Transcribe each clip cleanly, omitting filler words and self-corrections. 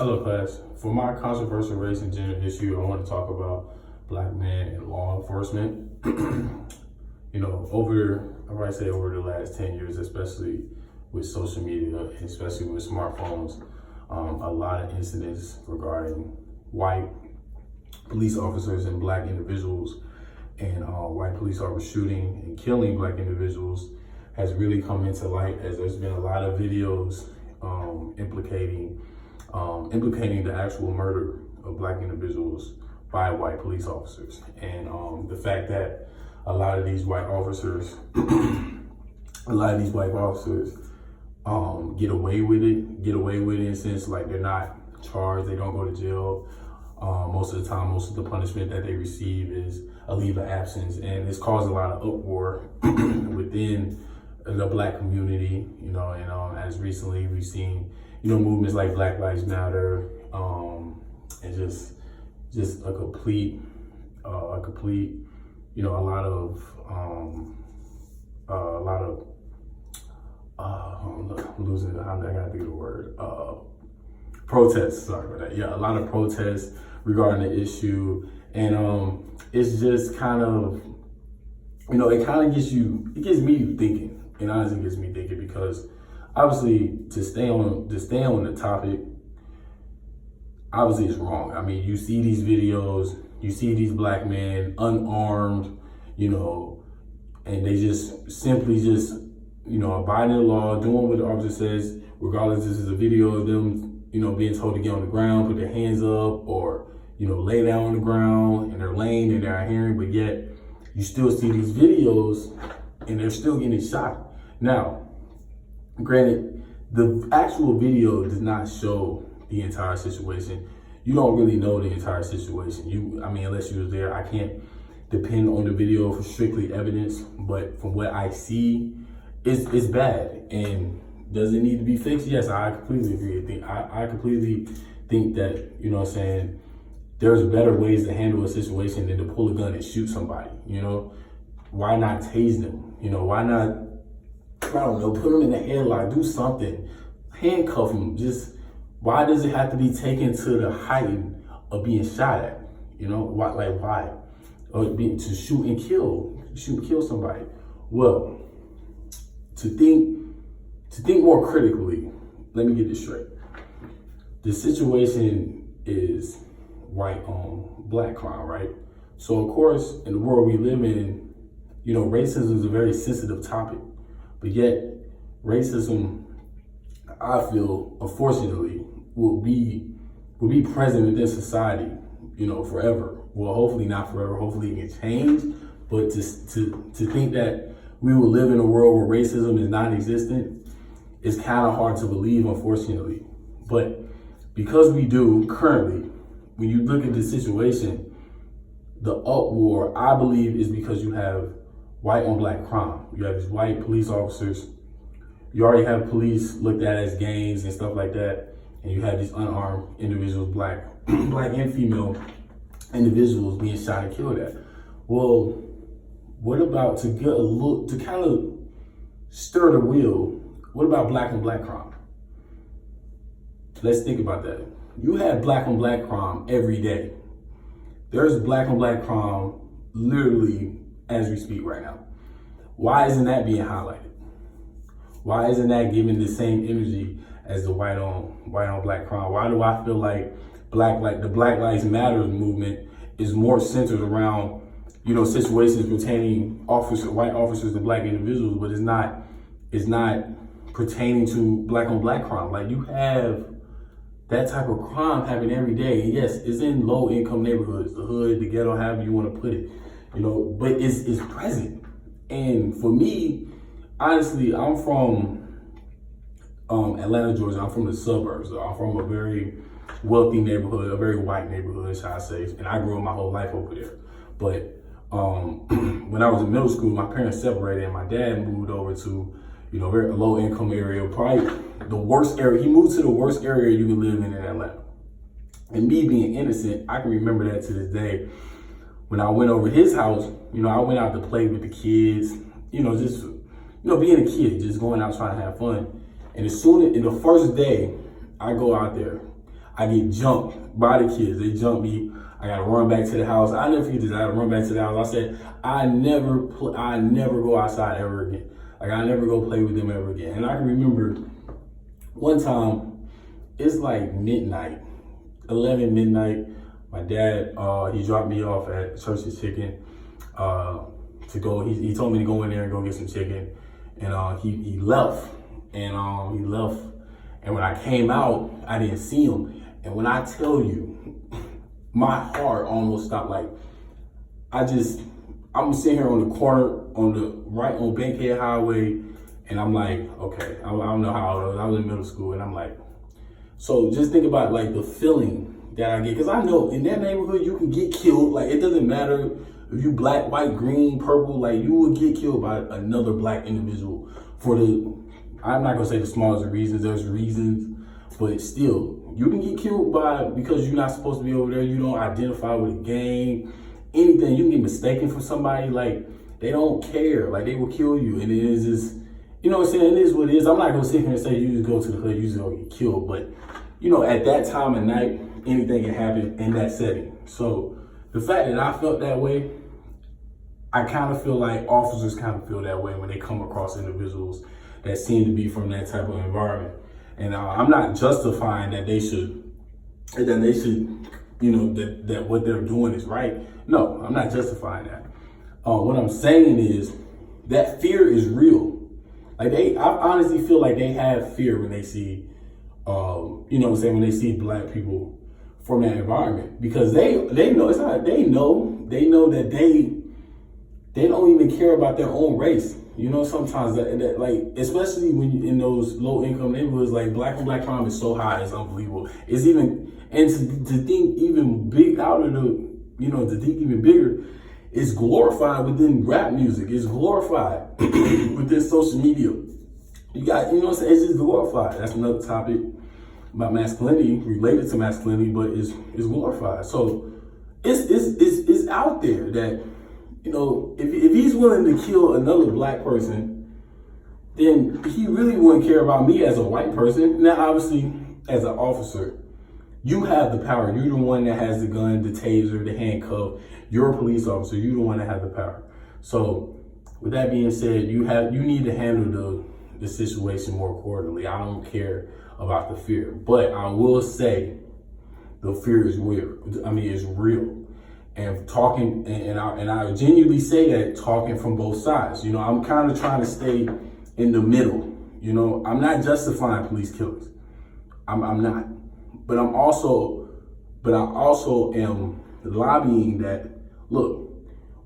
Hello, class. For my controversial race and gender issue, I want to talk about black men and law enforcement. Over the last 10 years, especially with social media, and especially with smartphones, a lot of incidents regarding white police officers and black individuals and white police officers shooting and killing black individuals has really come into light, as there's been a lot of videos implicating the actual murder of black individuals by white police officers. And the fact that a lot of these white officers, get away with it in a sense, like they're not charged, they don't go to jail. Most of the time, most of the punishment that they receive is a leave of absence, and it's caused a lot of uproar within the black community, and as recently we've seen, movements like Black Lives Matter, and just a complete, a lot of I'm losing it. I gotta think of the word. Protests. Sorry about that. Yeah, a lot of protests regarding the issue, and it's just kind of, it gets me thinking. It honestly gets me thinking, because obviously to stay on the topic, obviously it's wrong. I mean, you see these videos, you see these black men unarmed, and they just simply abiding the law, doing what the officer says, regardless if this is a video of them, being told to get on the ground, put their hands up, or, lay down on the ground, and they're laying and they're not hearing, but yet you still see these videos and they're still getting shot. Now, granted, the actual video does not show the entire situation. You don't really know the entire situation. Unless you was there, I can't depend on the video for strictly evidence, but from what I see, it's bad. And does it need to be fixed? Yes, I completely agree. I completely think that, there's better ways to handle a situation than to pull a gun and shoot somebody, Why not tase them? Why not, I don't know, put them in the headlock, do something, handcuff them. Just, why does it have to be taken to the height of being shot at? Why? Or to shoot and kill somebody? Well, to think more critically, let me get this straight. The situation is white on black crime, right? So of course, in the world we live in, racism is a very sensitive topic, but yet racism, I feel, unfortunately, will be present within society, forever. Well, hopefully not forever. Hopefully it can change, but to think that we will live in a world where racism is non-existent is kind of hard to believe, unfortunately. But because we do currently, when you look at the situation, the uproar, I believe, is because you have white on black crime. You have these white police officers. You already have police looked at as gangs and stuff like that. And you have these unarmed individuals, black and female individuals being shot and killed at. Well, what about to kind of stir the wheel? What about black on black crime? Let's think about that. You have black on black crime every day. There's black on black crime literally as we speak right now. Why isn't that being highlighted? Why isn't that given the same energy as the white on black crime? Why do I feel like the Black Lives Matter movement is more centered around, situations pertaining white officers to black individuals, but it's not pertaining to black on black crime? Like, you have that type of crime happening every day. And yes, it's in low income neighborhoods, the hood, the ghetto, however you want to put it, but it's present. And for me, honestly, I'm from Atlanta, Georgia. I'm from the suburbs. I'm from a very wealthy neighborhood, a very white neighborhood, shall I say. And I grew up my whole life over there. But when I was in middle school, my parents separated and my dad moved over to, a very low income area, probably the worst area. He moved to the worst area you can live in Atlanta. And me being innocent, I can remember that to this day. When I went over his house, I went out to play with the kids, just being a kid, just going out trying to have fun. And in the first day I go out there, I get jumped by the kids. They jump me. I gotta run back to the house. I never forget this. I gotta run back to the house. I said, I never go outside ever again. Like, I never go play with them ever again. And I can remember one time, it's like midnight, 11 midnight. My dad, he dropped me off at Church's Chicken to go. He told me to go in there and go get some chicken. And he left. And he left. And when I came out, I didn't see him. And when I tell you, my heart almost stopped. Like, I'm sitting here on the corner, on Bankhead Highway, and I'm like, okay, I don't know how old I was in middle school, and I'm like, so just think about like the feeling that I get, because I know in that neighborhood you can get killed. Like, it doesn't matter if you black, white, green, purple, like you will get killed by another black individual for I'm not gonna say the smallest of reasons, there's reasons, but still, you can get killed because you're not supposed to be over there, you don't identify with a gang, anything, you can get mistaken for somebody, like, they don't care, like, they will kill you, and it is just, you know what I'm saying, it is what it is. I'm not gonna sit here and say you just go to the hood, you just gonna get killed, but, you know, at that time of night, anything can happen in that setting. So, the fact that I felt that way, I kind of feel like officers kind of feel that way when they come across individuals that seem to be from that type of environment. And I'm not justifying that they should, you know, that what they're doing is right. No, I'm not justifying that. What I'm saying is that fear is real. Like, I honestly feel like they have fear when they see, you know what I'm saying, when they see black people from that environment, because they know it's not, they know that they don't even care about their own race. You know, sometimes that like, especially when you in those low income neighborhoods, like black on black crime is so high, it's unbelievable. It's even, and to think even big out of the, you know, to think even bigger, it's glorified within rap music. It's glorified within social media. You got, you know what I'm saying? It's just glorified. That's another topic about masculinity, related to masculinity, but it's glorified. So it's out there that, you know, if he's willing to kill another black person, then he really wouldn't care about me as a white person. Now, obviously, as an officer, you have the power. You're the one that has the gun, the taser, the handcuff. You're a police officer. You're the one that has the power. So, with that being said, you need to handle the situation more accordingly. I don't care about the fear, but I will say the fear is weird. I mean, it's real. And talking, and I genuinely say that talking from both sides. You know, I'm kind of trying to stay in the middle. You know, I'm not justifying police killings. I'm not. But I also am lobbying that, look,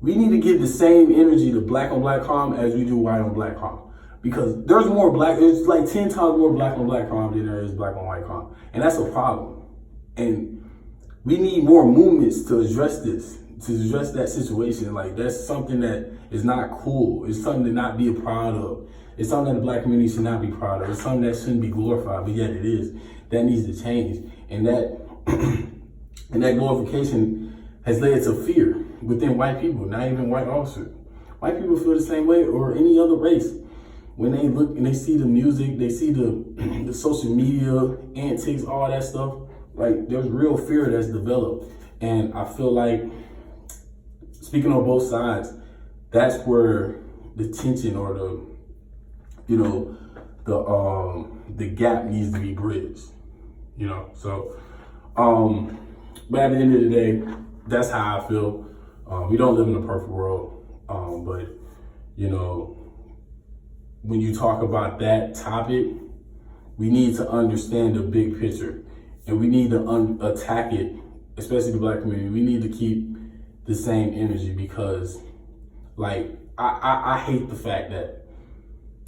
we need to give the same energy to black on black crime as we do white on black crime. Because there's like 10 times more black on black crime than there is black on white crime. And that's a problem. And we need more movements to address this, to address that situation. Like, that's something that is not cool. It's something to not be proud of. It's something that the black community should not be proud of. It's something that shouldn't be glorified, but yet it is. That needs to change. And that and that glorification has led to fear within white people, not even white officers. White people feel the same way, or any other race. When they look and they see the music, they see the social media antics, all that stuff, like, there's real fear that's developed. And I feel like, speaking on both sides, that's where the tension or the, you know, the gap needs to be bridged, you know? So, but at the end of the day, that's how I feel. We don't live in a perfect world, but, you know, when you talk about that topic, we need to understand the big picture. And we need to attack it, especially the black community. We need to keep the same energy, because, like, I hate the fact that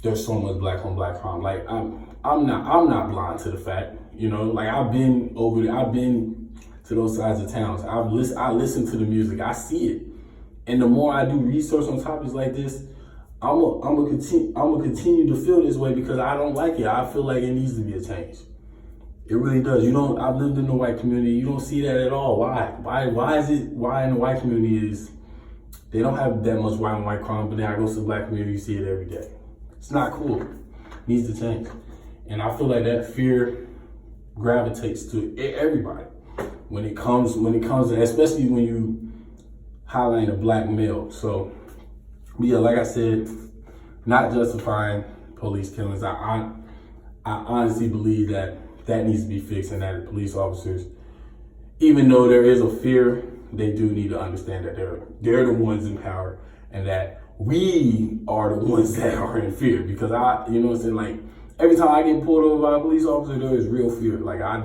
there's so much black on black crime. Like, I'm not blind to the fact, you know. Like, I've been over there. I've been to those sides of towns. I listen to the music. I see it. And the more I do research on topics like this, I'm gonna continue to feel this way, because I don't like it. I feel like it needs to be a change. It really does. I've lived in the white community. You don't see that at all. Why in the white community they don't have that much white on white crime, but then I go to the black community, you see it every day. It's not cool. It needs to change. And I feel like that fear gravitates to everybody when it comes to, especially when you highlight a black male. So yeah, like I said, not justifying police killings. I honestly believe that needs to be fixed, and that police officers, even though there is a fear, they do need to understand that they're the ones in power, and that we are the ones that are in fear. Because you know what I'm saying, like every time I get pulled over by a police officer, there is real fear. Like I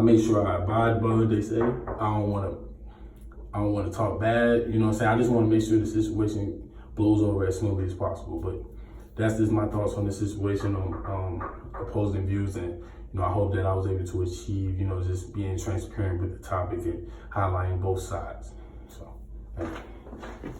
make sure I abide by what they say. I don't want to talk bad. You know what I'm saying? I just want to make sure the situation blows over as smoothly as possible. But that's just my thoughts on the situation, on opposing views, and I hope that I was able to achieve, just being transparent with the topic and highlighting both sides. So, thank you.